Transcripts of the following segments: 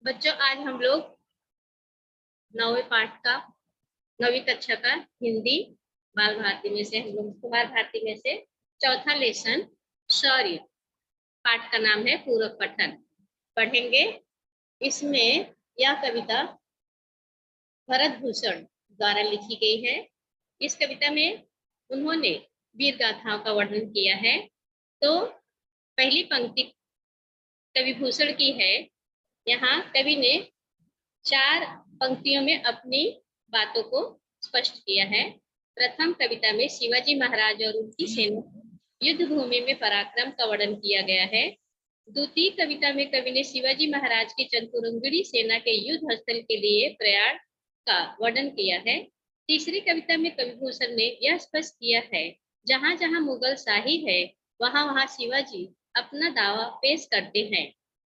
बच्चों, आज हम लोग नौवें पाठ का 9वीं कक्षा का हिंदी बाल भारती में से हम लोग कुमार भारती में से चौथा लेसन शौर्य पाठ का नाम है पूरक पठन पढ़ेंगे। इसमें यह कविता भरत भूषण द्वारा लिखी गई है। इस कविता में उन्होंने वीर गाथाओं का वर्णन किया है। तो पहली पंक्ति कवि भूषण की है। यहाँ कवि ने 4 पंक्तियों में अपनी बातों को स्पष्ट किया है। प्रथम कविता में शिवाजी महाराज और उनकी सेना युद्ध भूमि में पराक्रम का वर्णन किया गया है। द्वितीय कविता में कवि ने शिवाजी महाराज की चतुरंगड़ी सेना के युद्ध स्थल के लिए प्रयाण का वर्णन किया है। तीसरी कविता में कवि भूषण ने यह स्पष्ट किया है, जहां जहां मुगल शाही है वहां वहां शिवाजी अपना दावा पेश करते हैं।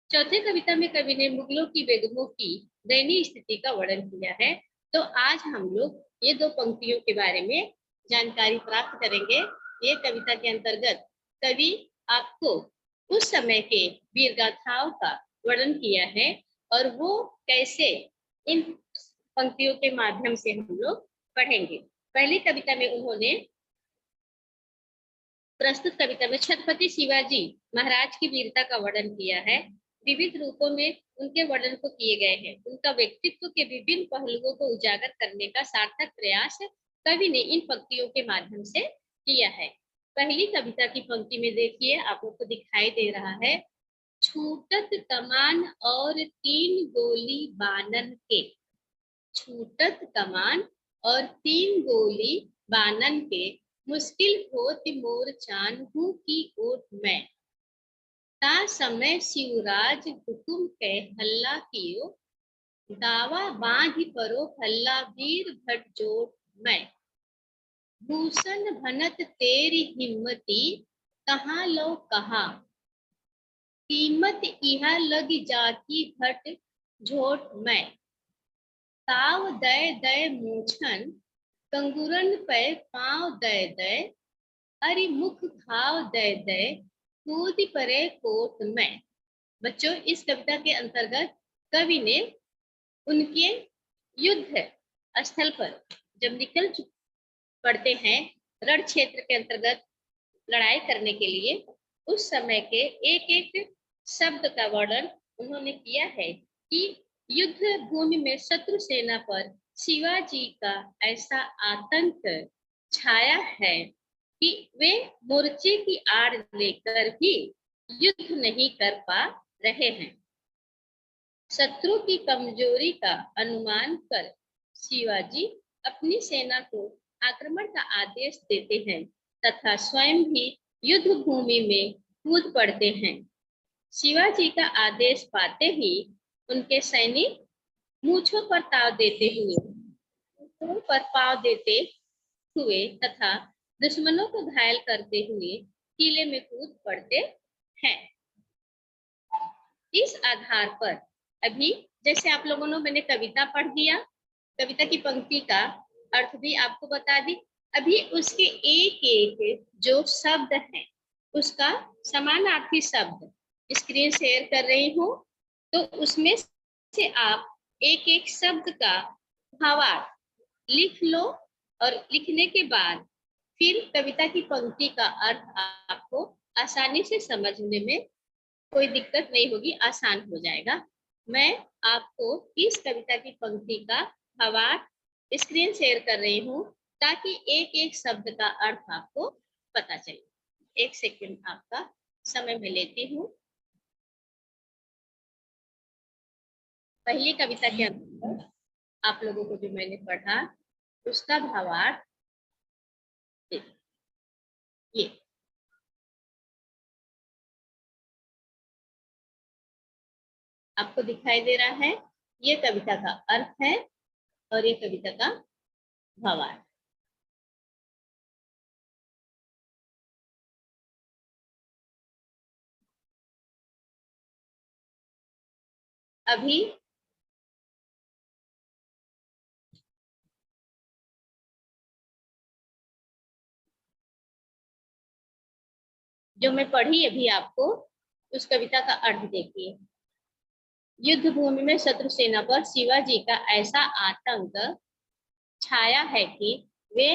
चौथे कविता में कवि ने मुगलों की बेगमों की दयनीय स्थिति का वर्णन किया है। तो आज हम लोग ये 2 पंक्तियों के बारे में जानकारी प्राप्त करेंगे। ये कविता के अंतर्गत कवि आपको उस समय के वीर गाथाओं का वर्णन किया है और वो कैसे इन पंक्तियों के माध्यम से हम लोग पढ़ेंगे। पहली कविता में उन्होंने प्रस्तुत कविता में छत्रपति शिवाजी महाराज की वीरता का वर्णन किया है। विविध रूपों में उनके वर्णन को किए गए हैं। उनका व्यक्तित्व के विभिन्न पहलुओं को उजागर करने का सार्थक प्रयास कवि ने इन पंक्तियों के माध्यम से किया है। पहली कविता की पंक्ति में देखिए, आप लोग को दिखाई दे रहा है, छूटत कमान और 3 गोली बानन के। छूटत कमान और 3 गोली बानन के, मुश्किल होत मोर चानहू की ओट में। ता समय शिवराज हुकुम के हल्ला कियो, दावा बांधी परो हल्ला वीर भट जोट में। भूषण भनत तेरी हिम्मती, कहाँ लो कहा, कीमत इहा लग जाकी भट झोट में। ताव दय दय मूछन, कंगुरन पे पाँव दय दय, अरि मुख खाव दय दय, कूद परे कोट में। बच्चों, इस कविता के अंतर्गत कवि ने उनके युद्ध स्थल पर जब निकल पड़ते हैं रण क्षेत्र के अंतर्गत लड़ाई करने के लिए, उस समय के एक एक शब्द का वर्णन उन्होंने किया है कि युद्ध भूमि में शत्रु सेना पर शिवाजी का ऐसा आतंक छाया है कि वे मोर्चे की आड़ लेकर भी युद्ध नहीं कर पा रहे हैं। शत्रु की कमजोरी का अनुमान कर शिवाजी अपनी सेना को आक्रमण का आदेश देते हैं तथा स्वयं भी युद्ध भूमि में कूद पड़ते हैं। शिवाजी का आदेश पाते ही उनके सैनिक मूछों पर ताव देते हुए तथा दुश्मनों को घायल करते हुए किले में कूद पड़ते हैं। इस आधार पर अभी जैसे आप लोगों ने मैंने कविता पढ़ दिया, कविता की पंक्ति का अर्थ भी आपको बता दी। अभी उसके एक एक जो शब्द हैं उसका समानार्थी शब्द स्क्रीन शेयर कर रही हूँ, तो उसमें से आप एक एक शब्द का भावार्थ लिख लो और लिखने के बाद फिर कविता की पंक्ति का अर्थ आपको आसानी से समझने में कोई दिक्कत नहीं होगी, आसान हो जाएगा। मैं आपको इस कविता की पंक्ति का भावार्थ स्क्रीन शेयर कर रही हूँ ताकि एक एक शब्द का अर्थ आपको पता चले। 1 सेकंड आपका समय मैं लेती हूँ। पहली कविता के अंदर आप लोगों को जो मैंने पढ़ा उसका भावार्थ ये आपको दिखाई दे रहा है। ये कविता का अर्थ है और ये कविता का भावार्थ। अभी जो मैं पढ़ी अभी आपको उस कविता का अर्थ देखिए। युद्ध भूमि में शत्रु सेना पर शिवाजी का ऐसा आतंक छाया है कि वे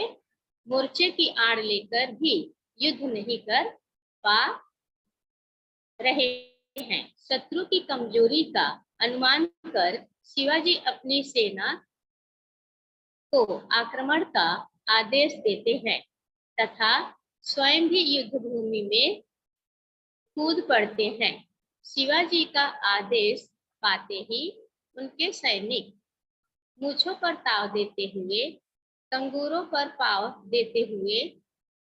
मोर्चे की आड़ लेकर भी युद्ध नहीं कर पा रहे हैं। शत्रु की कमजोरी का अनुमान कर शिवाजी अपनी सेना को आक्रमण का आदेश देते हैं तथा स्वयं भी युद्ध भूमि में कूद पड़ते हैं। शिवाजी का आदेश पाते ही उनके सैनिक मूछों पर ताव देते हुए, कंगूरों पर पाव देते हुए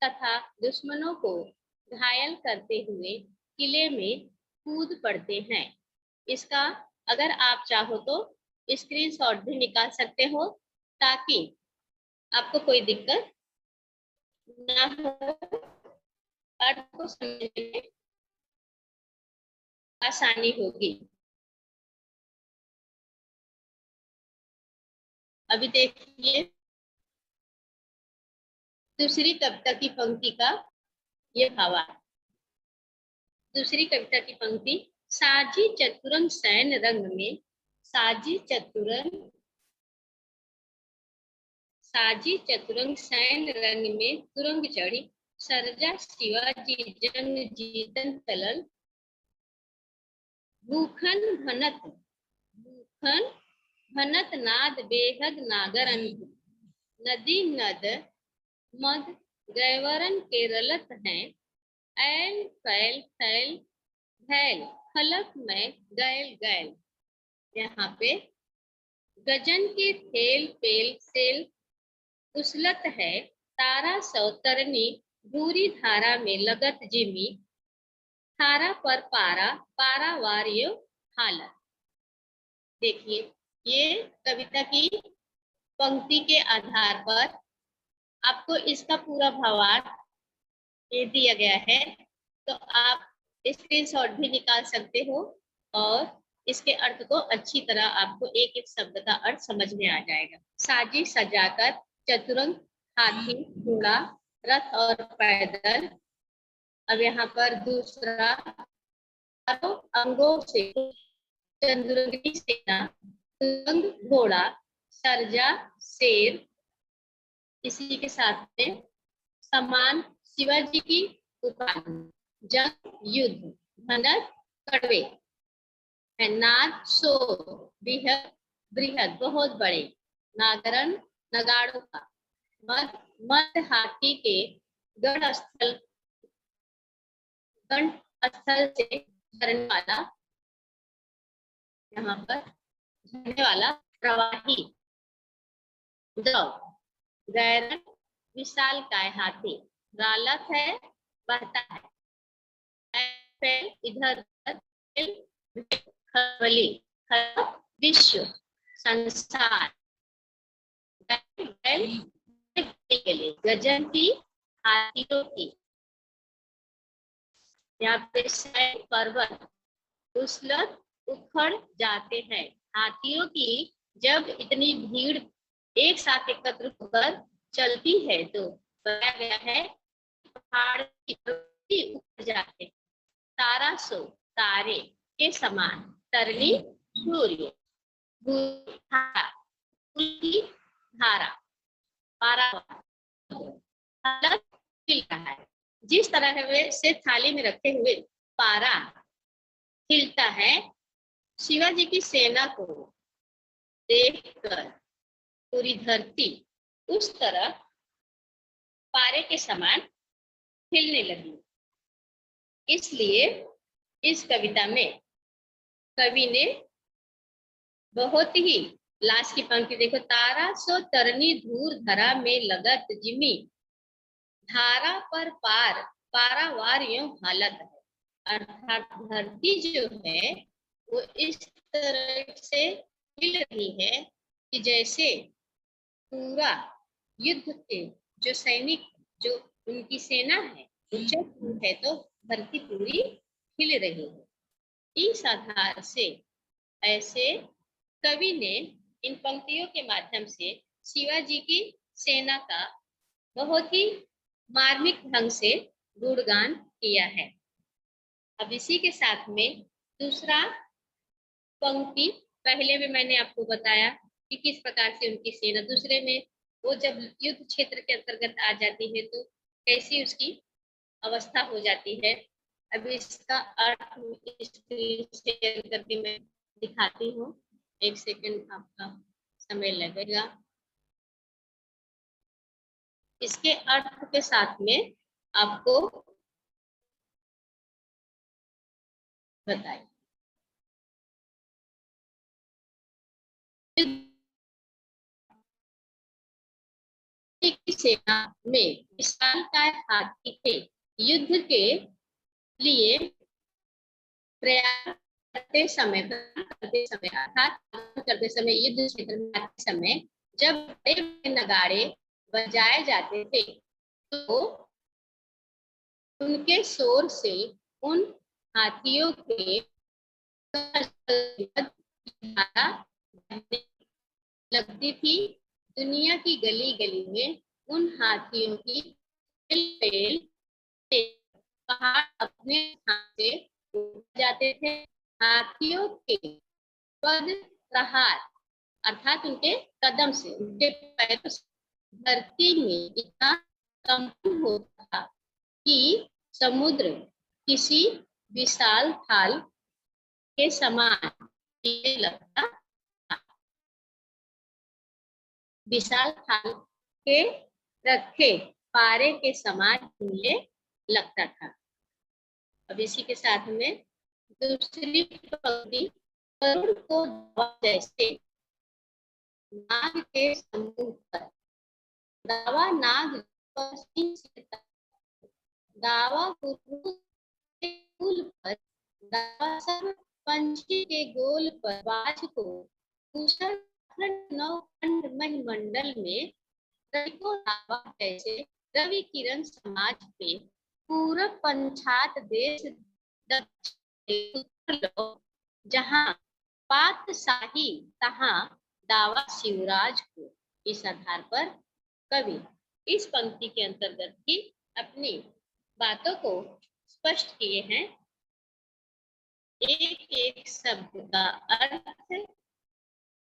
तथा दुश्मनों को घायल करते हुए किले में कूद पड़ते हैं। इसका अगर आप चाहो तो स्क्रीनशॉट भी निकाल सकते हो ताकि आपको कोई दिक्कत ना हो, अर्थ को समझने में आसानी होगी। अभी देखिए दूसरी कविता की पंक्ति का ये भावार्थ। दूसरी कविता की पंक्ति, साजी चतुरंग सैन्य रंग में, साजी चतुरंग सैन्य रंग में तुरंग चढ़ी, सरजा शिवाजी जंग जीतन तलल, भूखन भनत नाद बेहद नागर अनुभव, नदी नद मद गैवरन के रलत हैं, ऐल फैल फैल भैल फलक में गैल गैल। यहाँ पे गजन के थेल पेल सेल उछलत है, तारा सौतरनी भूरी धारा में लगत जिमी, थारा पर पारा पारावार्य हालत। देखिए ये कविता की पंक्ति के आधार पर आपको इसका पूरा भावार्थ दिया गया है, तो आप स्क्रीनशॉट भी निकाल सकते हो और इसके अर्थ को अच्छी तरह आपको एक एक शब्द का अर्थ समझ में आ जाएगा। साजी सजाकर चतुरंग हाथी घोड़ा रथ और पैदल। अब यहाँ पर दूसरा, अंगों से चंद्रगिरी सेना, तुरंग घोड़ा, सरजा शेर, इसी के साथ में समान शिवाजी की उपाधि, जंग युद्ध, भनक कड़वे, नाद सो बृहद बृहद बहुत बड़े, नागरण नगाड़ों का, मद मद हाथी के गढ़ स्थल से झरने वाला, यहाँ पर झरने वाला प्रवाही, गैरन विशाल काय हाथी, रालत है बहता है, इधर खली विश्व संसार, गजन की हाथियों की, यहाँ पे पर्वत उछलत उखड़ जाते हैं। हाथियों की जब इतनी भीड़ एक साथ एकत्र होकर चलती है तो बताया गया है पहाड़ की उखड़ जाते, तारा सो तारे के समान, तरली सूर्य, धारा पारा रहा है। जिस तरह से थाली में रखे हुए पारा खिलता है, शिवाजी की सेना को देखकर पूरी धरती उस तरह पारे के समान खिलने लगी। इसलिए इस कविता में कवि ने बहुत ही लास्ट की पंक्ति देखो, तारा सो तरनी धूर धरा में लगत जिमी, धारा पर पार पारावार यूं हालत है। अर्थात धरती जो है वो इस तरह से हिल रही है कि जैसे पूरा युद्ध के जो सैनिक जो उनकी सेना है वो है तो धरती पूरी हिल रही है। इस आधार से ऐसे कवि ने इन पंक्तियों के माध्यम से शिवाजी की सेना का बहुत ही मार्मिक ढंग से गुणगान किया है। अब इसी के साथ में दूसरा पंक्ति पहले भी मैंने आपको बताया कि किस प्रकार से उनकी सेना, दूसरे में वो जब युद्ध क्षेत्र के अंतर्गत आ जाती है तो कैसी उसकी अवस्था हो जाती है। अभी इसका अर्थ स्क्रीन शेयर करके मैं दिखाती हूँ, एक सेकंड आपका समय लगेगा। इसके अर्थ के साथ में आपको बताए। सेना में विशालकाय हाथी थे। युद्ध के लिए प्रयास करते समय युद्ध क्षेत्र में आते समय जब बड़े बड़े नगाड़े बजाए जाते थे तो उनके शोर से उन हाथियों के लगती थी। दुनिया की गली गली में उन हाथियों की पहाड़ अपने से जाते थे। हाथियों के पद प्रहार अर्थात उनके कदम से, उनके पैरों से धरती में इतना कंपन होता था कि समुद्र किसी विशाल थाल के समान लगता। विशाल थाल के रखे पारे के समान मिलने लगता था। अब इसी के साथ में दूसरी पंक्ति, गरुड़ को जैसे नाग के समूह पर दावा नाग दावा कुल पर दावा सब पंछी के गोल पर बाज को दूसरा नौखंड महिमंडल में दावा कैसे रवि किरण समाज पे पूरब पंचात देश जहाँ पात शाही तहाँ दावा शिवराज को। इस आधार पर कवि इस पंक्ति के अंतर्गत ही अपनी बातों को स्पष्ट किए हैं। एक एक शब्द का अर्थ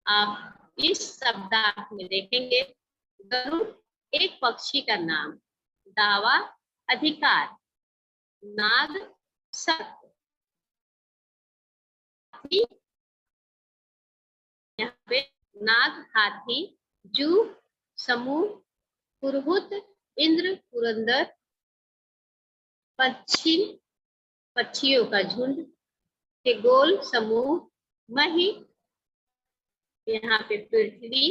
आप इस शब्दार्थ में देखेंगे। गरुड़ एक पक्षी का नाम, दावा अधिकार, नाग सर्प, यहाँ पे नाग हाथी, जू समूह, पुरहुत इंद्र पुरंदर, पक्षी पक्षियों का झुंड के गोल समूह, मही यहाँ पे पृथ्वी,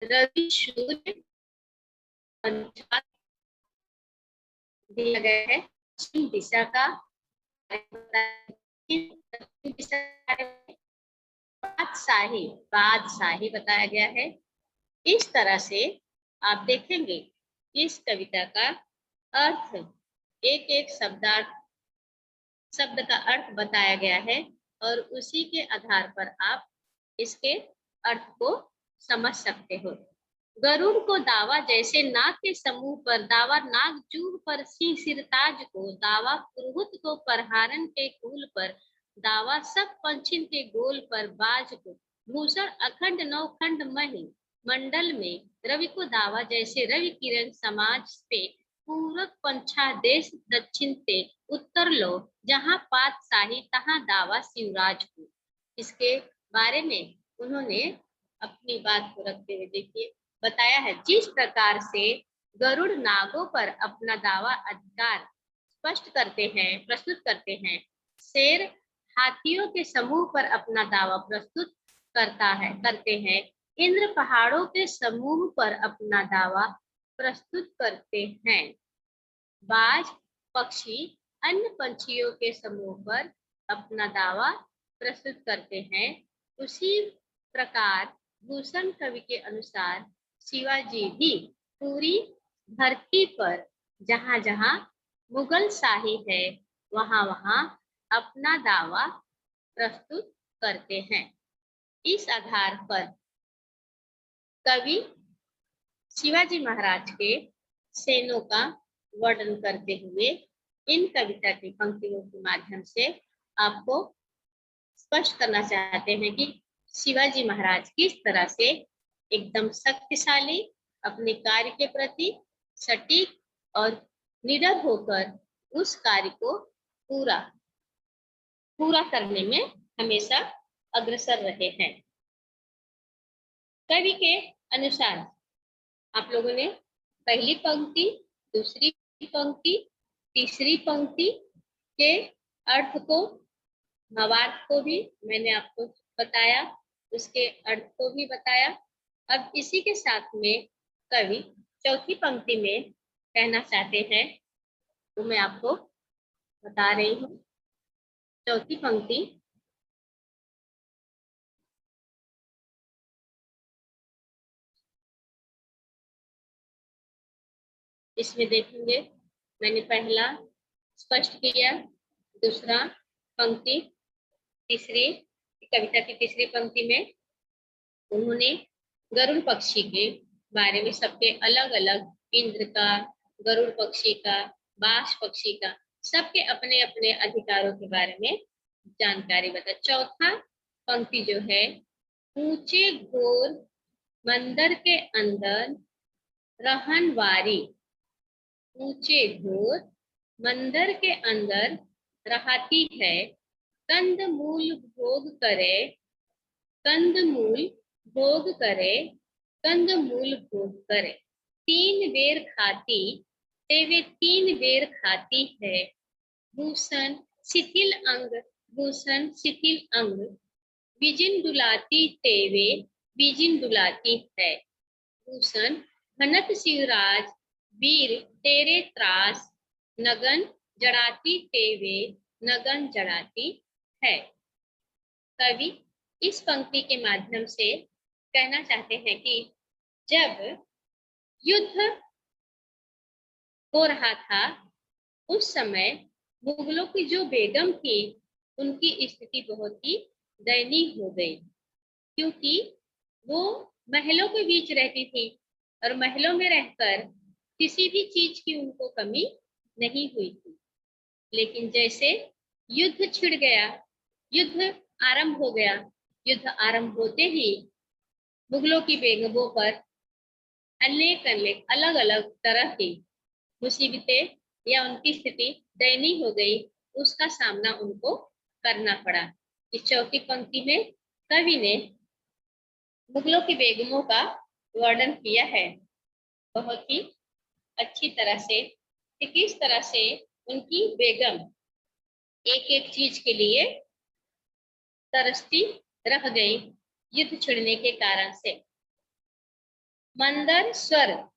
रवि सूर्य दिया गया है। दिशा का बादशाही बताया गया है। इस तरह से आप देखेंगे इस कविता का अर्थ, एक एक शब्द का अर्थ बताया गया है और उसी के आधार पर आप इसके अर्थ को समझ सकते हो। गरुड़ को दावा जैसे नाग के समूह पर दावा नाग चूह पर सिंह सिरताज को दावा पुरहुत को परहारन के कूल पर दावा सब पंछिन के गोल पर बाज को भूषण अखंड नौखंड मही मंडल में रवि को दावा जैसे रवि किरण समाज पे पूरब पंछा देश दक्षिण से उत्तर लो जहाँ पात शाही तहाँ दावा शिवराज को। इसके बारे में उन्होंने अपनी बात को रखते हुए देखिए बताया है। जिस प्रकार से गरुड़ नागों पर अपना दावा अधिकार स्पष्ट करते हैं, प्रस्तुत करते हैं, शेर हाथियों के समूह पर अपना दावा प्रस्तुत करते हैं, इंद्र पहाड़ों के समूह पर अपना दावा प्रस्तुत करते हैं, बाज पक्षी अन्य पंछियों के समूह पर अपना दावा प्रस्तुत करते हैं। उसी प्रकार भूषण कवि के अनुसार शिवाजी भी पूरी धरती पर जहाँ जहाँ मुगल शाही है वहाँ वहाँ अपना दावा प्रस्तुत करते हैं। इस आधार पर कवि शिवाजी महाराज के सैन्यों का वर्णन करते हुए इन कविता की पंक्तियों के माध्यम से आपको स्पष्ट करना चाहते हैं कि शिवाजी महाराज किस तरह से एकदम शक्तिशाली, अपने कार्य के प्रति सटीक और निडर होकर उस कार्य को पूरा पूरा करने में हमेशा अग्रसर रहे हैं। कवि के अनुसार आप लोगों ने पहली पंक्ति, दूसरी पंक्ति, तीसरी पंक्ति के अर्थ को, भावार्थ को भी मैंने आपको बताया, उसके अर्थ को भी बताया। अब इसी के साथ में कवि चौथी पंक्ति में कहना चाहते हैं, तो मैं आपको बता रही हूँ। चौथी पंक्ति, इसमें देखेंगे मैंने पहला स्पष्ट किया, दूसरा पंक्ति, तीसरी कविता की तीसरी पंक्ति में उन्होंने गरुड़ पक्षी के बारे में सबके अलग अलग, इंद्र का, गरुड़ पक्षी का, बाज पक्षी का, सबके अपने अपने अधिकारों के बारे में जानकारी बता। चौथा पंक्ति जो है, ऊंचे घोर मंदिर के अंदर रहनवारी, ऊंचे घोर मंदिर के अंदर रहती है, कंदमूल भोग करे, कंदमूल भोग करे, कंदमूल भोग करे, तीन बेर खाती तेवे तीन बेर खाती है, भूषण शिथिल अंग, भूषण शिथिल अंग, बिजिन डुलाती तेवे बिजिन डुलाती है, भूषण घनत शिवराज वीर तेरे त्रास, नगन जड़ाती तेवे नगन जड़ाती है। कवि इस पंक्ति के माध्यम से कहना चाहते हैं कि जब युद्ध हो रहा था उस समय मुगलों की जो बेगम थी उनकी स्थिति बहुत ही दयनीय हो गई, क्योंकि वो महलों के बीच रहती थी और महलों में रहकर किसी भी चीज की उनको कमी नहीं हुई थी। लेकिन जैसे युद्ध छिड़ गया, युद्ध आरंभ हो गया, युद्ध आरंभ होते ही मुगलों की बेगमों पर अनेक अनेक अलग अलग तरह की मुसीबतें या उनकी स्थिति दयनीय हो गई, उसका सामना उनको करना पड़ा। इस चौथी पंक्ति में कवि ने मुगलों की बेगमों का वर्णन किया है बहुत ही अच्छी तरह से, कि किस तरह से उनकी बेगम एक एक चीज के लिए तरसती रह गई युद्ध छिड़ने के कारण से। मंदर स्वर्ग,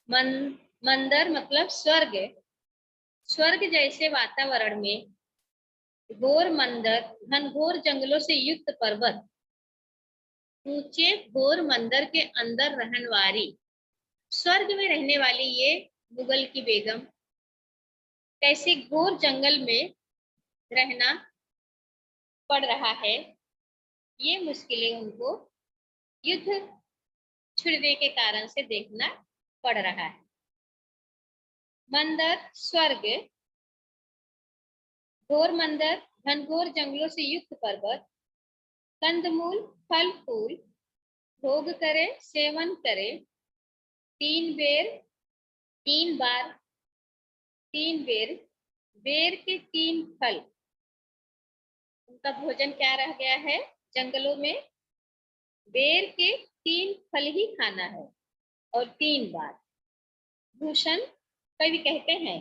मंदर मतलब स्वर्ग, स्वर्ग जैसे वातावरण में घोर मंदिर, घनघोर जंगलों से युक्त पर्वत, ऊंचे घोर मंदिर के अंदर रहनवारी, स्वर्ग में रहने वाली ये मुगल की बेगम कैसे घोर जंगल में रहना पड़ रहा है, ये मुश्किलें उनको युद्ध छिड़ने के कारण से देखना पड़ रहा है। मंदिर स्वर्ग, घोर मंदिर, घनघोर जंगलों से युक्त पर्वत, कंदमूल फल फूल भोग करे, सेवन करे, तीन बेर, तीन बार, तीन बेर, बेर के तीन फल, उनका भोजन क्या रह गया है जंगलों में, बेर के तीन फल ही खाना है और तीन बार। भूषण कवि कहते हैं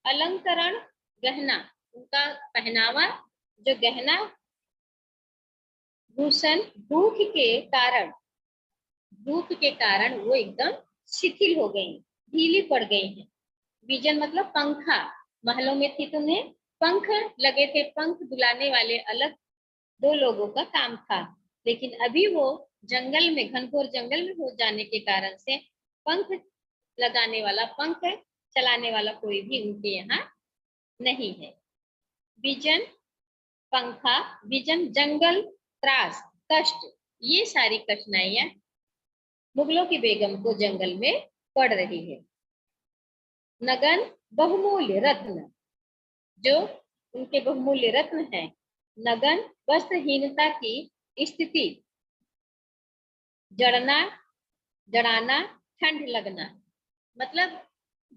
अलंकरण, गहना, उनका पहनावा जो गहना, भूषण भूख के कारण वो एकदम शिथिल हो गई, ढीली पड़ गई है। बीजन मतलब पंखा, महलों में थी तो उन्हें पंख लगे थे, पंख दुलाने वाले अलग दो लोगों का काम था, लेकिन अभी वो जंगल में, घनघोर जंगल में हो जाने के कारण से पंख लगाने वाला, पंख चलाने वाला कोई भी उनके यहाँ नहीं है। विजन पंखा, विजन जंगल, त्रास कष्ट, ये सारी कठिनाइयां मुगलों की बेगम को जंगल में पड़ रही है। नगन बहुमूल्य रत्न, जो उनके बहुमूल्य रत्न हैं। नगन वस्त्रहीनता की स्थिति, जड़ना, जड़ाना, ठंड लगना। मतलब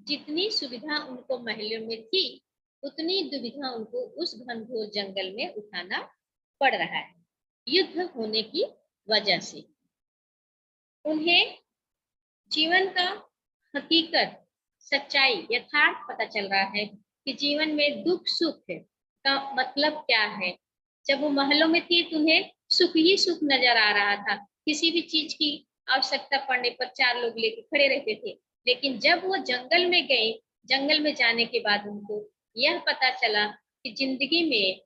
जितनी सुविधा उनको महलों में थी, उतनी दुविधा उनको उस घनघोर जंगल में उठाना पड़ रहा है, युद्ध होने की वजह से। उन्हें जीवन का हकीकत, सच्चाई, यथार्थ पता चल रहा है कि जीवन में दुख सुख का मतलब क्या है। जब वो महलों में थी तो उन्हें सुख ही सुख नजर आ रहा था। किसी भी चीज की आवश्यकता पड़ने पर चार लोग लेके खड़े रहते थे। लेकिन जब वो जंगल में गए, जंगल में जाने के बाद उनको यह पता चला कि जिंदगी में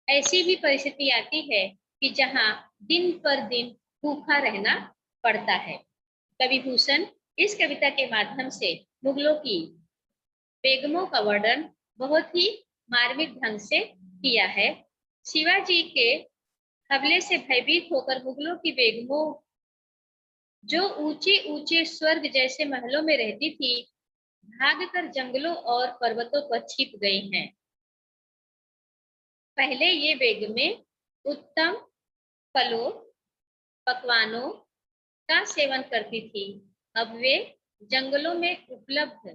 ऐसी भी परिस्थिति आती है कि जहाँ दिन पर दिन भूखा रहना पड़ता है। कवि भूषण इस कविता के माध्यम से मुगलों की बेगमों का वर्णन बहुत ही मार्मिक ढंग से किया है। शिवाजी के हमले से भयभीत होकर मुगलों की बेगमों, जो ऊंचे ऊंचे स्वर्ग जैसे महलों में रहती थी, भागकर जंगलों और पर्वतों पर छिप गई हैं। पहले ये बेगमें उत्तम फलों, पकवानों का सेवन करती थी। अब वे जंगलों में उपलब्ध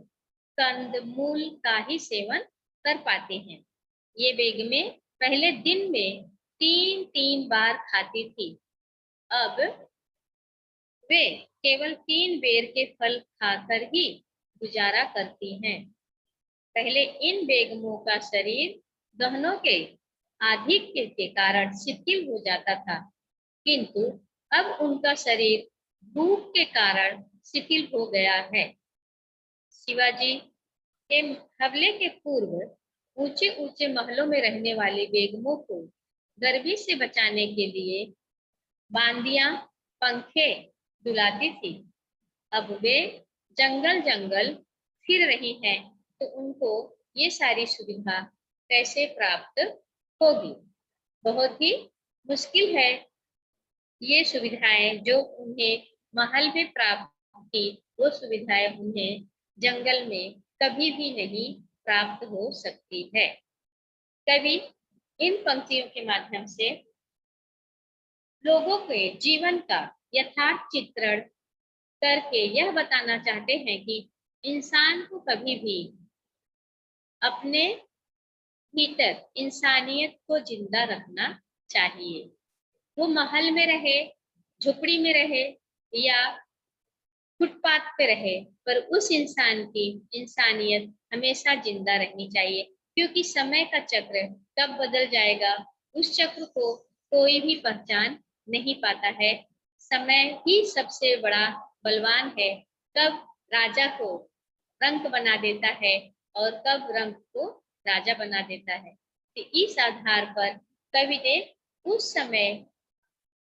कंदमूल का ही सेवन कर पाते हैं। ये बेगमें पहले दिन में 3-3 बार खाती थी। अब वे केवल 3 बेर के फल खाकर ही गुजारा करती हैं। पहले इन बेगमों का शरीर गहनों के आधिक्य के कारण शिथिल हो जाता था, किंतु अब उनका शरीर भूख के कारण शिथिल हो गया है। शिवाजी के हमले के पूर्व ऊंचे ऊंचे महलों में रहने वाली बेगमों को गर्मी से बचाने के लिए बांदियां, पंखे डुलाती थी। अब वे जंगल जंगल फिर रही हैं, तो उनको ये सारी सुविधा कैसे प्राप्त होगी? बहुत ही मुश्किल है। ये सुविधाएं जो उन्हें महल में प्राप्त थी, वो सुविधाएं उन्हें जंगल में कभी भी नहीं प्राप्त हो सकती है। कवि इन पंक्तियों के माध्यम से लोगों के जीवन का यथार्थ चित्रण करके यह बताना चाहते हैं कि इंसान को कभी भी अपने भीतर इंसानियत को जिंदा रखना चाहिए। वो महल में रहे, झुपड़ी में रहे या फुटपाथ पे रहे, पर उस इंसान की इंसानियत हमेशा जिंदा रहनी चाहिए, क्योंकि समय का चक्र कब बदल जाएगा उस चक्र को कोई भी पहचान नहीं पाता है। समय ही सबसे बड़ा बलवान है, कब राजा को रंक बना देता है और कब रंक को राजा बना देता है। तो इस आधार पर कवि ने उस समय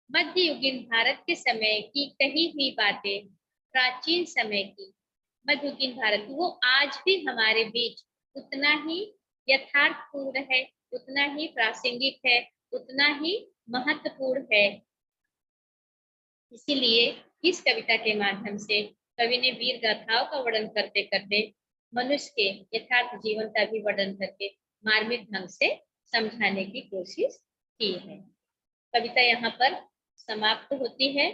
मध्ययुगीन भारत के समय की कही हुई बातें, प्राचीन समय की मध्ययुगीन भारत, वो आज भी हमारे बीच उतना ही यथार्थपूर्ण है, उतना ही प्रासंगिक है, उतना ही महत्वपूर्ण है। इसीलिए इस कविता के माध्यम से कवि ने वीर गाथाओं का वर्णन करते करते मनुष्य के यथार्थ जीवन का भी वर्णन करके मार्मिक ढंग से समझाने की कोशिश की है। कविता यहाँ पर समाप्त होती है।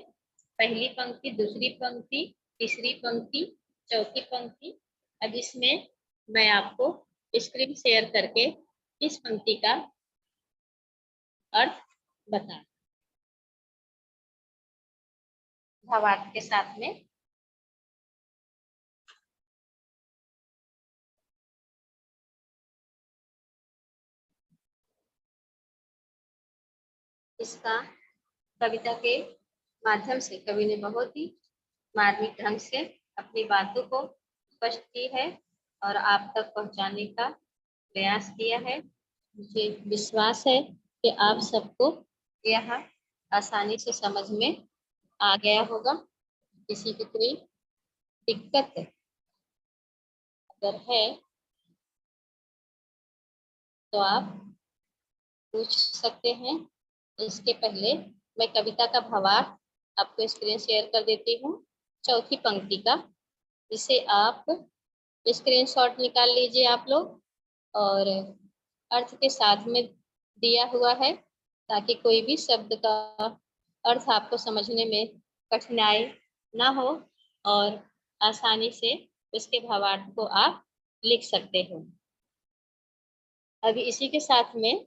पहली पंक्ति, दूसरी पंक्ति, तीसरी पंक्ति, चौथी पंक्ति। अब इसमें मैं आपको स्क्रीन शेयर करके इस पंक्ति का अर्थ बता भावार्थ के साथ में। इसका कविता के माध्यम से कवि ने बहुत ही मार्मिक ढंग से अपनी बातों को स्पष्ट की है और आप तक पहुंचाने का प्रयास किया है। मुझे विश्वास है कि आप सबको यह आसानी से समझ में आ गया होगा। किसी की कोई दिक्कत अगर है तो आप पूछ सकते हैं। इसके पहले मैं कविता का भावार्थ आपको स्क्रीन शेयर कर देती हूँ, चौथी पंक्ति का। इसे आप स्क्रीनशॉट निकाल लीजिए आप लोग और अर्थ के साथ में दिया हुआ है, ताकि कोई भी शब्द का अर्थ आपको समझने में कठिनाई ना हो और आसानी से उसके भावार्थ को आप लिख सकते हो। अभी इसी के साथ में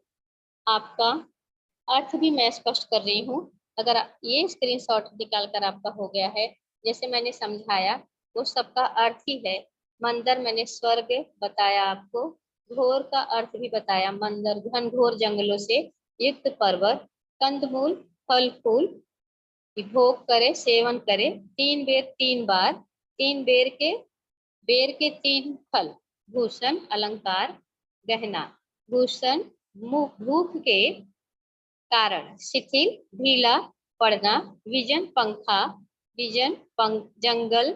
आपका अर्थ भी मैं स्पष्ट कर रही हूँ। अगर ये स्क्रीनशॉट निकाल कर आपका हो गया है, जैसे मैंने समझाया वो सबका अर्थ ही है। मंदर मैंने स्वर्ग बताया आपको, घोर का अर्थ भी बताया, मंदर घनघोर जंगलों से युक्त पर्वत, कंदमूल फल फूल भोग करे सेवन करे, 3 बेर 3 बार, 3 बेर के तीन फल, भूषण अलंकार गहना, भूषण भूख के कारण, शिथिल ढीला पड़ना, विजन पंखा, विजन जंगल,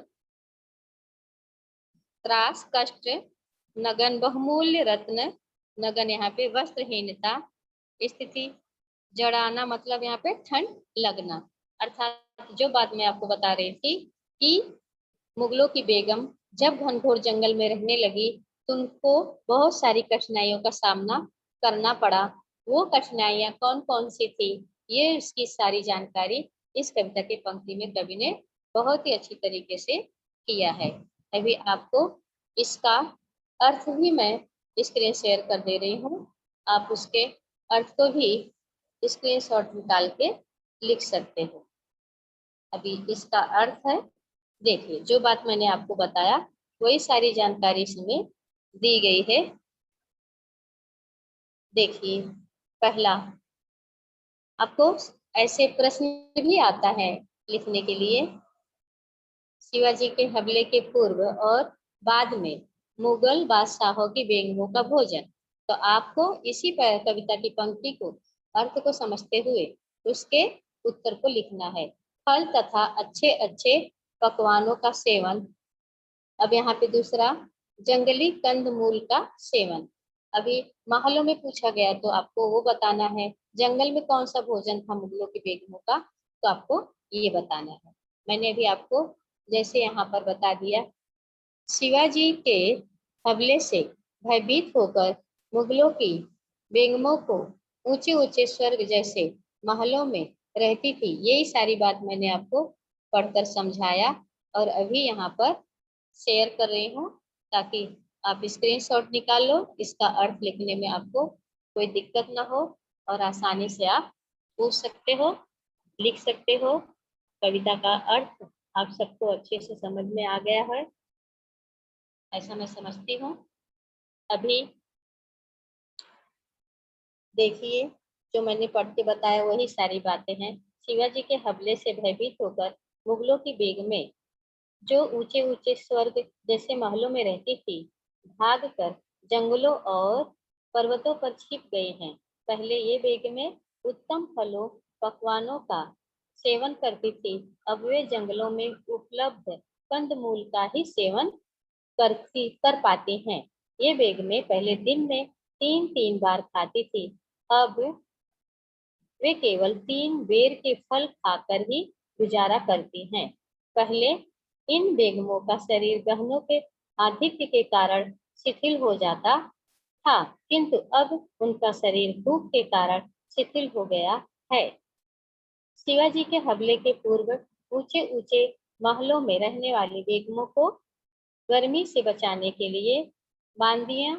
त्रास कष्ट, नगन बहुमूल्य रत्न, नगन यहाँ पे वस्त्रहीनता, स्थिति जड़ाना मतलब यहाँ पे ठंड लगना। अर्थात जो बात मैं आपको बता रही थी कि मुगलों की बेगम जब घनघोर जंगल में रहने लगी तो उनको बहुत सारी कठिनाइयों का सामना करना पड़ा। वो कठिनाइयां कौन कौन सी थी, ये इसकी सारी जानकारी इस कविता की पंक्ति में कवि ने बहुत ही अच्छी तरीके से किया है। अभी आपको इसका अर्थ भी मैं स्क्रीन शेयर कर दे रही हूँ, आप उसके अर्थ को भी स्क्रीनशॉट निकाल के लिख सकते हो। अभी इसका अर्थ है, देखिए जो बात मैंने आपको बताया वही सारी जानकारी इसमें दी गई है। देखिए पहला, आपको ऐसे प्रश्न भी आता है लिखने के लिए, शिवाजी के हमले के पूर्व और बाद में मुगल बादशाहों की बेगमों का भोजन। तो आपको इसी कविता की पंक्ति को अर्थ को समझते हुए उसके उत्तर को लिखना है। फल तथा अच्छे अच्छे पकवानों का सेवन। अब यहाँ पे दूसरा, जंगली कंदमूल का सेवन। अभी महलों में पूछा गया तो आपको वो बताना है, जंगल में कौन सा भोजन था मुगलों की बेगमों का, तो आपको ये बताना है। मैंने अभी आपको जैसे यहाँ पर बता दिया, शिवाजी के हमले से भयभीत होकर मुगलों की बेगमों को ऊंचे ऊंचे स्वर्ग जैसे महलों में रहती थी, यही सारी बात मैंने आपको पढ़कर समझाया और अभी यहाँ पर शेयर कर रही हूँ, ताकि आप स्क्रीनशॉट निकाल लो, इसका अर्थ लिखने में आपको कोई दिक्कत ना हो और आसानी से आप पूछ सकते हो, लिख सकते हो। कविता का अर्थ आप सबको अच्छे से समझ में आ गया है, ऐसा मैं समझती हूँ। अभी देखिए जो मैंने पढ़ के बताया वही सारी बातें हैं। शिवाजी के हमले से भयभीत होकर मुगलों की बेगमें जो ऊंचे ऊंचे स्वर्ग जैसे महलों में रहती थी, भाग कर जंगलों और पर्वतों पर छिप गए हैं। पहले ये बेगमें उत्तम फलों पकवानों का सेवन करती थी, अब वे जंगलों में उपलब्ध कंदमूल का ही सेवन कर पाती हैं। ये बेगमें पहले दिन में 3 3 बार खाती थी, अब वे केवल 3 बेर के फल खाकर ही गुजारा करती हैं। पहले इन बेगमों का शरीर गहनों के आधिक्य के कारण शिथिल हो जाता था, किंतु अब उनका शरीर भूख के कारण शिथिल हो गया है। शिवाजी के हमले के पूर्व ऊंचे ऊंचे महलों में रहने वाली बेगमों को गर्मी से बचाने के लिए बांदियां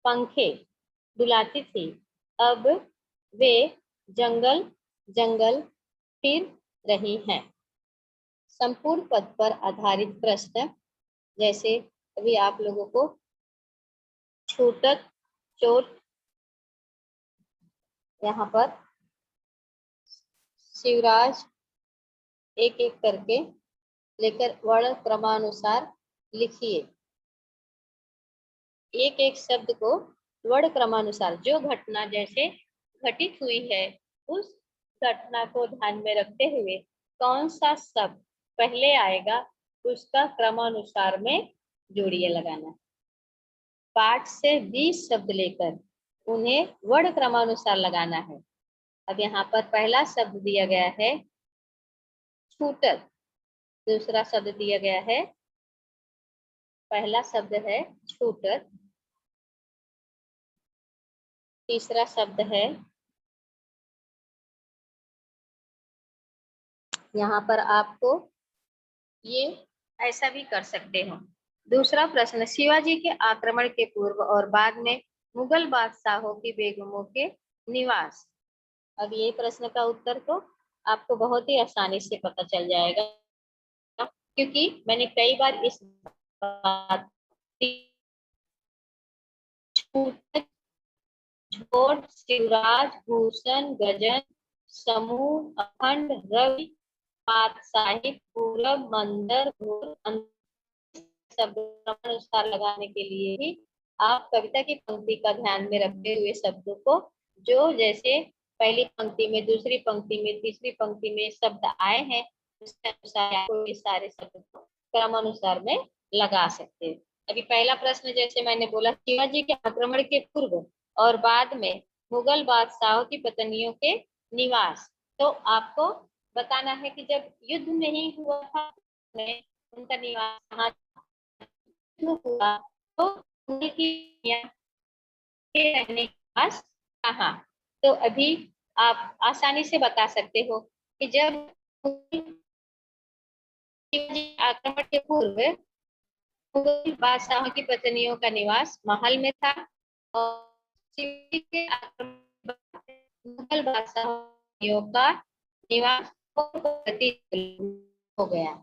पंखे डुलाती थी, अब वे जंगल जंगल फिर रही हैं। संपूर्ण पद पर आधारित प्रश्न, जैसे अभी आप लोगों को छूटक चोट, यहाँ पर शिवराज एक एक करके लेकर वर्ण क्रमानुसार लिखिए, एक एक शब्द को वर्ण क्रमानुसार जो घटना जैसे घटित हुई है उस घटना को ध्यान में रखते हुए कौन सा शब्द पहले आएगा उसका क्रमानुसार में जोड़िए लगाना। पाठ से 20 शब्द लेकर उन्हें वर्ण क्रमानुसार लगाना है। अब यहाँ पर पहला शब्द दिया गया है छूटक, दूसरा शब्द दिया गया है, पहला शब्द है छूटक, तीसरा शब्द है, यहाँ पर आपको ये ऐसा भी कर सकते हो। दूसरा प्रश्न, शिवाजी के आक्रमण के पूर्व और बाद में मुगल बादशाहों की बेगमों के निवास। अब ये प्रश्न का उत्तर तो आपको बहुत ही आसानी से पता चल जाएगा, क्योंकि मैंने कई बार इस बात झोट, शिवराज, भूषण, गजन, समूह, अखंड, रवि, पातशाही, पूरब, मंदर, शब्द अनुसार लगाने के लिए ही आप कविता की पंक्ति का ध्यान में रखते हुए शब्दों को जो जैसे पहली पंक्ति में, दूसरी पंक्ति में, तीसरी पंक्ति में शब्द आए हैं उसके अनुसार आपको ये सारे शब्द को क्रम अनुसार में लगा सकते हैं। अभी पहला प्रश्न जैसे मैंने बोला, शिवाजी के आक्रमण के पूर्व और बाद में मुगल बादशाहों की पत्नियों के निवास। तो आपको बताना है कि जब युद्ध नहीं हुआ था उनका निवास कहाँ हुआ, तो उनकी रहने के पास कहाँ। तो अभी आप आसानी से बता सकते हो कि जब आक्रमण के पूर्व मुगल बादशाहों की पत्नियों का निवास महल में था और शिवाजी के आक्रमण मुगल बादशाहों का निवास हो गया।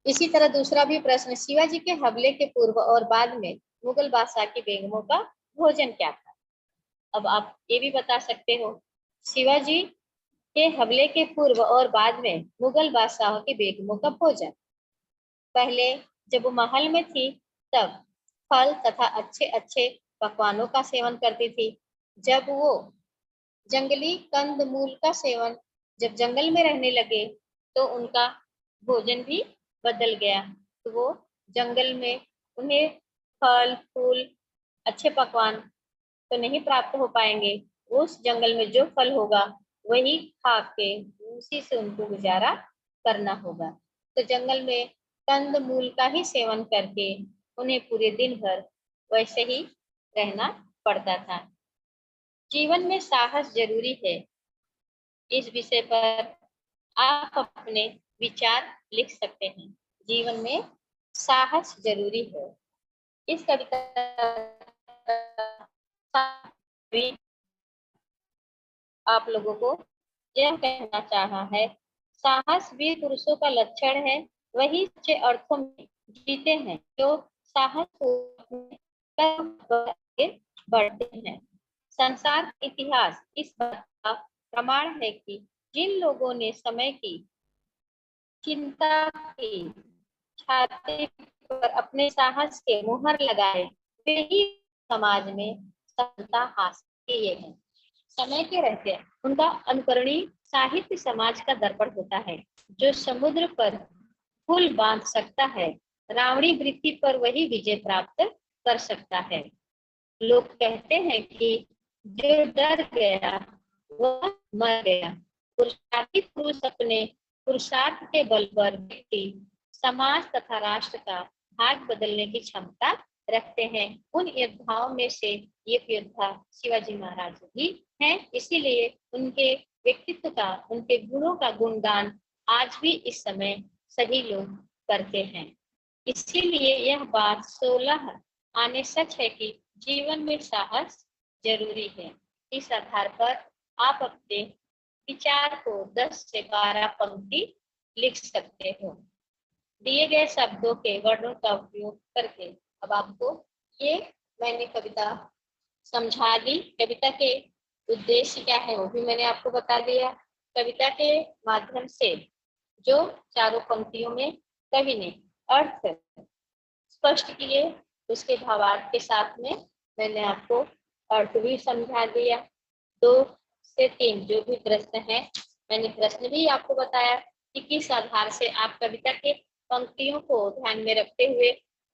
इसी तरह दूसरा भी प्रश्न, शिवाजी के हमले के पूर्व और बाद में मुगल बादशाह की बेगमों का भोजन क्या था। अब आप ये भी बता सकते हो, शिवाजी के हमले के पूर्व और बाद में मुगल बादशाहों की बेगमों का भोजन। पहले जब वो महल में थी तब फल तथा अच्छे अच्छे पकवानों का सेवन करती थी। जब वो जंगली कंद मूल का सेवन, जब जंगल में रहने लगे तो उनका भोजन भी बदल गया। तो वो जंगल में उन्हें फल फूल अच्छे पकवान तो नहीं प्राप्त हो पाएंगे। उस जंगल में जो फल होगा वही खा के उसी से उनको गुजारा करना होगा। तो जंगल में कंद मूल का ही सेवन करके उन्हें पूरे दिन भर वैसे ही रहना पड़ता था। जीवन में साहस जरूरी है, इस विषय पर आप अपने विचार लिख सकते हैं। जीवन में साहस जरूरी है। इस कविता आप लोगों को यह कहना चाहा है, साहस वीर पुरुषों का लक्षण है, वही सच्चे अर्थों में जीते हैं जो साहस बढ़ते हैं। संसार इतिहास इस बात का प्रमाण है कि जिन लोगों ने समय की चिंता की छाती पर अपने साहस के मुहर लगाए, वे ही समाज में सफलता हासिल किए हैं। समय के रहते उनका अनुकरणीय साहित्य समाज का दर्पण होता है। जो समुद्र पर पुल बांध सकता है, रावणी वृत्ति पर वही विजय प्राप्त कर सकता है। लोग कहते हैं कि जो डर गया वह मर गया। पुरुषार्थी पुरुष अपने पुरुषार्थ के बल पर व्यक्ति समाज तथा राष्ट्र का भाग बदलने की क्षमता रखते हैं। उन योद्धाओं में से एक योद्धा शिवाजी महाराज भी हैं। इसीलिए उनके व्यक्तित्व का, उनके गुणों का गुणगान आज भी इस समय सभी लोग करते हैं। इसीलिए यह बात 16 आने सच है कि जीवन में साहस जरूरी है। इस आधार पर आप अपने विचार को 10 से 12 पंक्ति लिख सकते हो। दिए गए शब्दों के वर्णों का उपयोग करके अब आपको ये मैंने कविता समझा दी। कविता के उद्देश्य क्या है वो भी मैंने आपको बता दिया। कविता के माध्यम से जो चारों पंक्तियों में कवि ने अर्थ स्पष्ट किए, उसके भावार्थ के साथ में मैंने आपको अर्थ भी समझा दिया। 2 से 3 जो भी प्रश्न है, मैंने प्रश्न भी आपको बताया कि किस आधार से आप कविता के पंक्तियों को ध्यान में रखते हुए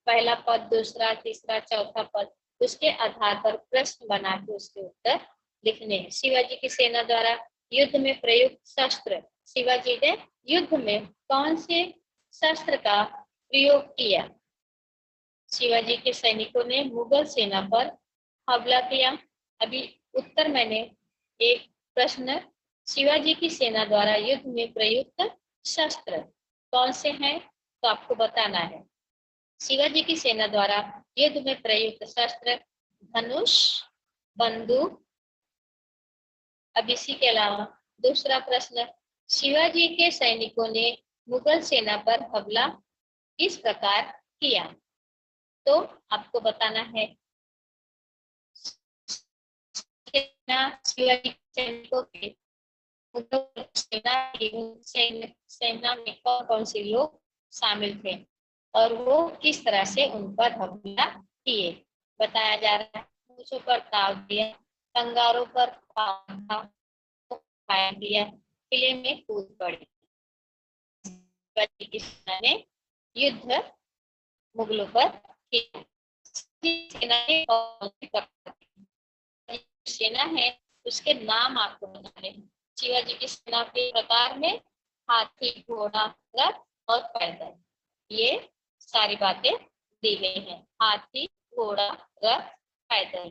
पहला पद, दूसरा, तीसरा, चौथा पद, उसके आधार पर प्रश्न बना के उसके उत्तर लिखने हैं। शिवाजी की सेना द्वारा युद्ध में प्रयुक्त शस्त्र, शिवाजी ने युद्ध में कौन से शस्त्र का प्रयोग किया। शिवाजी के सैनिकों ने मुगल सेना पर हमला किया। अभी उत्तर मैंने एक प्रश्न, शिवाजी की सेना द्वारा युद्ध में प्रयुक्त शस्त्र कौन से हैं, तो आपको बताना है। शिवाजी की सेना द्वारा युद्ध में प्रयुक्त शस्त्र धनुष, बंदूक। अब इसी के अलावा दूसरा प्रश्न, शिवाजी के सैनिकों ने मुगल सेना पर हमला इस प्रकार किया, तो आपको बताना है। शिवाजी के सैनिकों के मुगल सेना में कौन कौन से लोग शामिल थे और वो किस तरह से उन पर हमला किए, बताया जा रहा है। मूंछों पर ताव दिया, कंगारों पर फायर दिया, किले में कूद पड़े। की सेना ने युद्ध मुगलों पर किया। सेना है उसके नाम आपको बताने हैं। शिवाजी की सेना के प्रकार में हाथी, घोड़ा, रथ और पैदल, ये सारी बातें दी गई हैं। हाथी, घोड़ा, रथ, पैदल।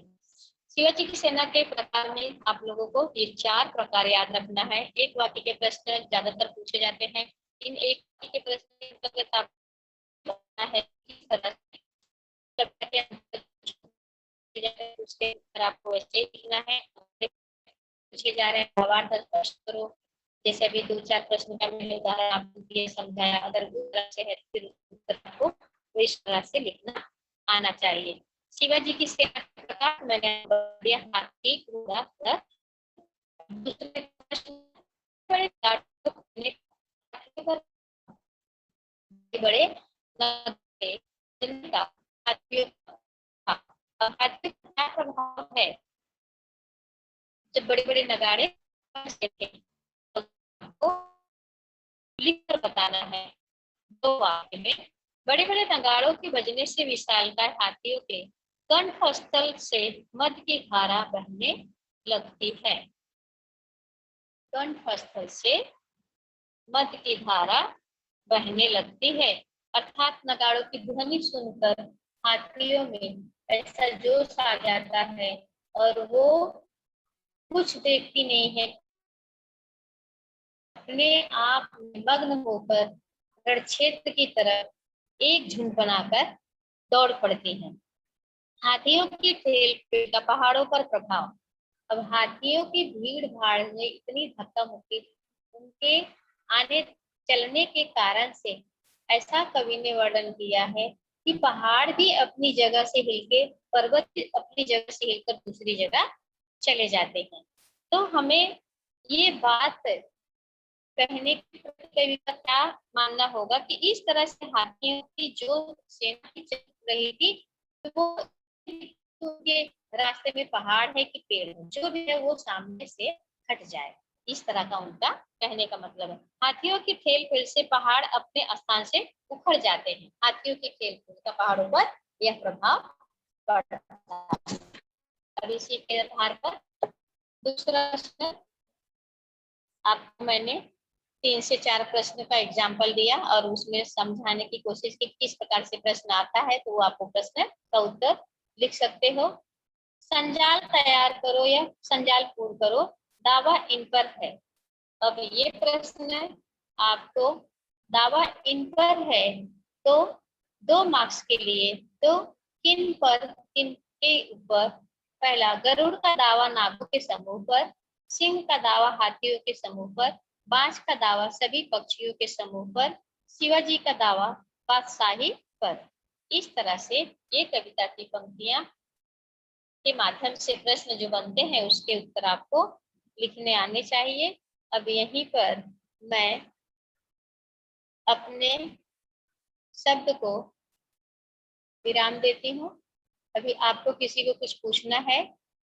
शिवाजी की सेना के प्रकार में आप लोगों को ये 4 प्रकार याद रखना है। एक वाक्य के प्रश्न ज्यादातर पूछे जाते हैं। इन एक वाक्य के प्रश्न है किस तरह उसके उत्तर आपको वैसे ही लिखना है। पूछे जा रहे हैं भावार्थ स्पष्ट करो, जैसे अभी 2-4 प्रश्न का मैंने उदाहरण आपको दिए, समझाया। अगर उत्तर से है फिर उत्तर आपको इस तरह से लिखना आना चाहिए। शिवाजी की सेना के प्रकार मैंने दिया, हाथी, घोड़ा, रथ। दूसरे प्रश्न, बड़े बड़े हाथियों का क्या प्रभाव है, जब बड़े बड़े नगाड़े आपको लिखकर बताना है। 2 वाक्य में, बड़े बड़े नगाड़ों के बजने से विशालकाय हाथियों के कंठस्थल से मध्य की धारा बहने लगती है। कंठस्थल से मध्य की धारा बहने लगती है, अर्थात नगाड़ों की ध्वनि सुनकर हाथियों में ऐसा जोश आ जाता है और वो कुछ देखती नहीं है, अपने आप में मग्न होकर रण क्षेत्र की तरफ एक झुंड बनाकर दौड़ पड़ती हैं। हाथियों की ठेल का पहाड़ों पर प्रभाव। अब हाथियों की भीड़ भाड़ में इतनी धक्का मुक्की उनके आने चलने के कारण से ऐसा कवि ने वर्णन किया है कि पहाड़ भी अपनी जगह से हिलके, पर्वत भी अपनी जगह से हिलकर दूसरी जगह चले जाते हैं। तो हमें ये बात कहने की कवि का क्या मानना होगा कि इस तरह से हाथियों की जो सेना की चल रही थी, तो वो उनके रास्ते में पहाड़ है कि पेड़ है, जो भी है वो सामने से हट जाए, इस तरह का उनका कहने का मतलब है। हाथियों की ठेल फेल से पहाड़ अपने स्थान से उखड़ जाते हैं। हाथियों की ठेल फेल का पहाड़ों पर यह प्रभाव पड़ता है। अब इसी के आधार पर दूसरा प्रश्न आपको मैंने 3 से 4 प्रश्न का एग्जाम्पल दिया और उसमें समझाने की कोशिश की किस प्रकार से प्रश्न आता है, तो वो आपको प्रश्न का उत्तर लिख सकते हो। संजाल तैयार करो या संजाल पूर्ण करो, दावा इन पर है। अब ये प्रश्न आपको दावा इन पर है तो 2 मार्क्स के लिए, तो किन पर, किन के ऊपर? पहला, गरुड़ का दावा नागों के समूह पर, सिंह का दावा हाथियों के समूह पर, बाज का दावा सभी पक्षियों के समूह पर, शिवाजी का दावा बादशाही पर। इस तरह से ये कविता की पंक्तियां के माध्यम से प्रश्न जो बनते हैं उसके उत्तर आपको लिखने आने चाहिए। अब यहीं पर मैं अपने शब्द को विराम देती हूँ। अभी आपको किसी को कुछ पूछना है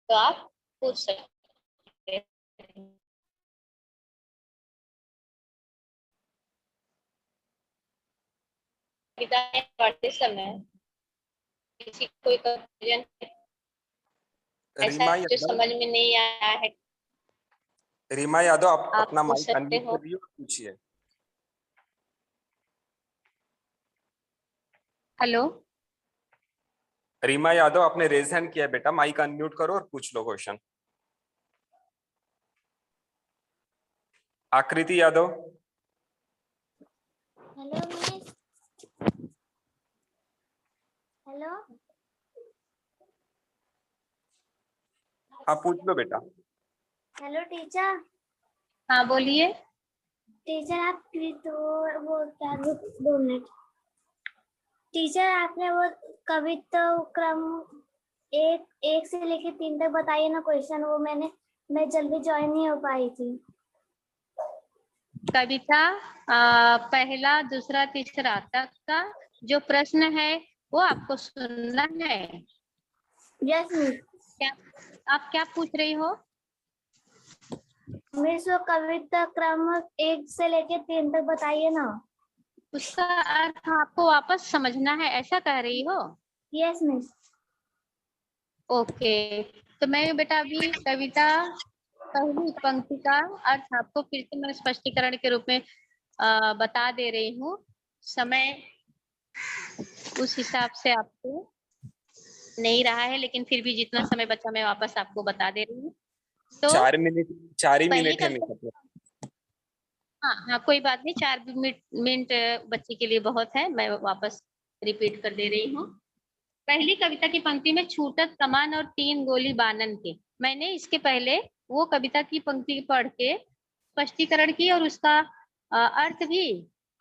तो आप पूछ सकते हैं। कविताएं पढ़ते समय किसी कोई कंफ्यूजन ऐसा रीमा जो यादव, समझ में नहीं आया है, रीमा यादव आप आप अपना पूछ माइक सकते अनम्यूट हो। करिए और पूछिए। हेलो, रीमा यादव आपने रेज हैंड किया है बेटा, माइक अनम्यूट करो और पूछ लो क्वेश्चन। आकृति यादव। Hello miss. हेलो। हाँ पूछ लो बेटा। Hello teacher. हाँ बोलिए। टीचर आप वो क्या 2 मिनट। टीचर आपने वो कविता क्रम एक से लेके 3 तक बताइए ना क्वेश्चन। वो मैं जल्दी ज्वाइन नहीं हो पाई थी। कविता पहला दूसरा तीसरा तक का जो प्रश्न है वो आपको सुनना है। Yes miss. क्या आप क्या पूछ रही हो? मिस वो कविता क्रम 1 से लेके 3 तक बताइए ना। उसका अर्थ आपको वापस समझना है, ऐसा कह रही हो? Yes miss. ओके, तो मैं बेटा अभी कविता पहली पंक्ति का अर्थ आपको फिर से मैं स्पष्टीकरण के रूप में बता दे रही हूँ। समय उस हिसाब से आपको नहीं रहा है, लेकिन फिर भी जितना समय बचा मैं वापस आपको बता दे रही हूँ। तो 4 ही पहली मिनट है कविता, मिस। हाँ हाँ कोई बात नहीं, 4 मिनट बच्चे के लिए बहुत है, मैं वापस रिपीट कर दे रही हूँ। पहली कविता की पंक्ति में छूटत कमान और 3 गोली बानन के, मैंने इसके पहले वो कविता की पंक्ति पढ़ के स्पष्टीकरण की और उसका अर्थ भी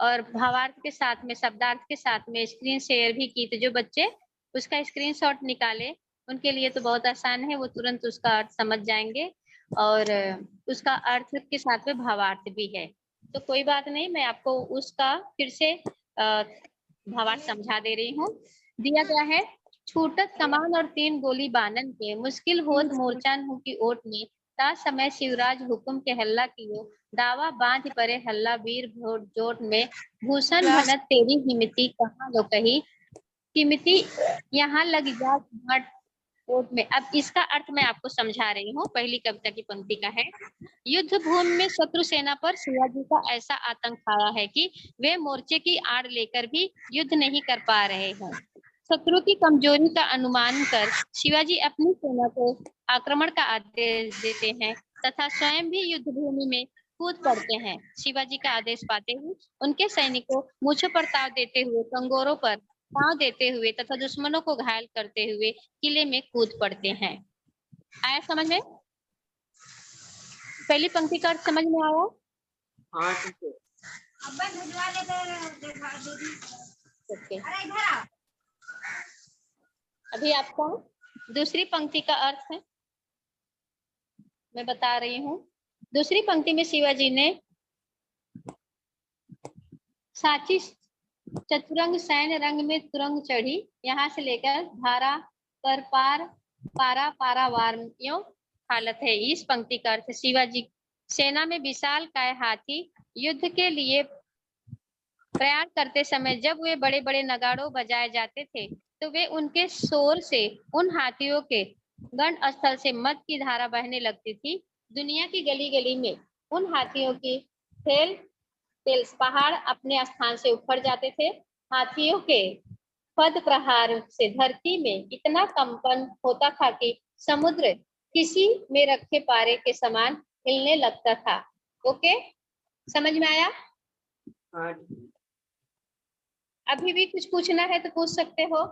और भावार्थ के साथ में शब्दार्थ के साथ में स्क्रीन शेयर भी की। तो जो बच्चे उसका स्क्रीनशॉट निकाले उनके लिए तो बहुत आसान है, वो तुरंत उसका अर्थ समझ जाएंगे और उसका अर्थ के साथ में भावार्थ भी है। तो कोई बात नहीं, मैं आपको उसका फिर से भावार्थ समझा दे रही हूँ। दिया गया है, छूटत कमान और 3 गोली बानन के, मुश्किल होत मोर्चान हूँ की ओट में, ता समय शिवराज हुकुम के हल्ला कियो, दावा बांध परे हल्ला वीर भोट जोट में, भूषण भनत तेरी हिमती कहाँ लो कही, कीमती यहाँ लग जा घाट कोट में। अब इसका अर्थ मैं आपको समझा रही हूँ। पहली कविता की पंक्ति का है, युद्ध भूमि में शत्रु सेना पर शिवाजी का ऐसा आतंक आया है कि वे मोर्चे की आड़ लेकर भी युद्ध नहीं कर पा रहे हैं। शत्रु की कमजोरी का अनुमान कर शिवाजी अपनी सेना को आक्रमण का आदेश देते हैं तथा स्वयं भी युद्ध भूमि में कूद पड़ते हैं। शिवाजी का आदेश पाते ही उनके सैनिकों मूछों पर ताव देते हुए, कंगोरों पर पांव देते हुए तथा दुश्मनों को घायल करते हुए किले में कूद पड़ते हैं। आया समझ में? पहली पंक्ति का अर्थ समझ में आया? हाँ ठीक है। ओके, अभी आपको दूसरी पंक्ति का अर्थ है मैं बता रही हूँ। दूसरी पंक्ति में शिवाजी ने साची चतुरंग सैन्य रंग में तुरंग चढ़ी, यहाँ से लेकर धारा पर पार पारा पारावार हालत है। इस पंक्ति का अर्थ, शिवाजी सेना में विशाल काय हाथी युद्ध के लिए प्रयाण करते समय जब वे बड़े बड़े नगाड़ों बजाए जाते थे तो वे उनके शोर से उन हाथियों के गण स्थल से मद की धारा बहने लगती थी। दुनिया की गली गली में उन हाथियों की ठेल पहाड़ अपने स्थान से उखड़ जाते थे। हाथियों के पद प्रहार से धरती में इतना कंपन होता था कि समुद्र किसी में रखे पारे के समान हिलने लगता था। ओके, समझ में आया? अभी भी कुछ पूछना है तो पूछ सकते हो।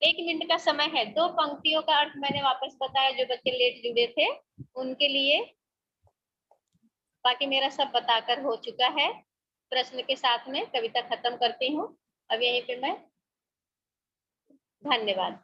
1 मिनट का समय है। 2 पंक्तियों का अर्थ मैंने वापस बताया जो बच्चे लेट जुड़े थे उनके लिए, बाकी मेरा सब बताकर हो चुका है। प्रश्न के साथ में कविता खत्म करती हूँ अब यहीं पे मैं। धन्यवाद।